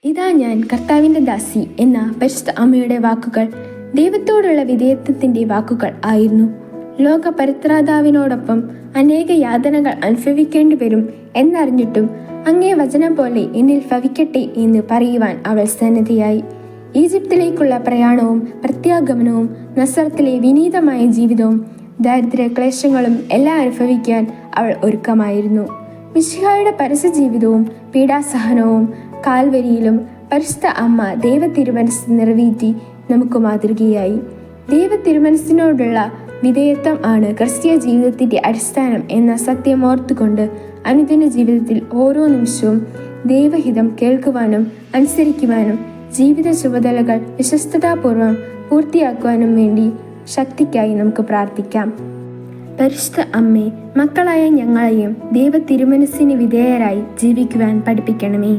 ഇതാ ഞാൻ കർത്താവിൻ്റെ ദാസി എന്ന പരിശുദ്ധ അമ്മയുടെ വാക്കുകൾ ദൈവത്തോടുള്ള വിധേയത്വത്തിൻ്റെ വാക്കുകൾ ആയിരുന്നു. ലോക പരിത്രാതാവിനോടൊപ്പം അനേക യാതനകൾ അനുഭവിക്കേണ്ടി വരും എന്നറിഞ്ഞിട്ടും അങ്ങേ വചനം പോലെ എന്നിൽ ഭവിക്കട്ടെ എന്ന് പറയുവാൻ അവൾ സന്നദ്ധയായി. ഈജിപ്തിലേക്കുള്ള പ്രയാണവും പ്രത്യാഗമനവും നസ്രത്തിലെ വിനീതമായ ജീവിതവും ദാരിദ്ര്യ ക്ലേശങ്ങളും എല്ലാം അനുഭവിക്കാൻ അവൾ ഒരുക്കമായിരുന്നു. മിശിഹായുടെ പരസ്യ ജീവിതവും പീഡാസഹനവും കാൽവരിയിലും പരിശുദ്ധ അമ്മ ദൈവ തിരുമനസ് നിറവേറ്റി നമുക്ക് മാതൃകയായി. ദൈവ തിരുമനസ്സിനോടുള്ള വിധേയത്വം ആണ് ക്രിസ്തീയ ജീവിതത്തിൻ്റെ അടിസ്ഥാനം എന്ന സത്യം ഓർത്തുകൊണ്ട് അനുദിന ജീവിതത്തിൽ ഓരോ നിമിഷവും ദൈവഹിതം കേൾക്കുവാനും അനുസരിക്കുവാനും ജീവിത ചുമതലകൾ വിശ്വസ്തതാപൂർവം പൂർത്തിയാക്കുവാനും വേണ്ടി ശക്തിക്കായി നമുക്ക് പ്രാർത്ഥിക്കാം. പരിശുദ്ധ അമ്മേ, മക്കളായ ഞങ്ങളെയും ദൈവ തിരുമനസ്സിന് വിധേയരായി ജീവിക്കുവാൻ പഠിപ്പിക്കണമേ.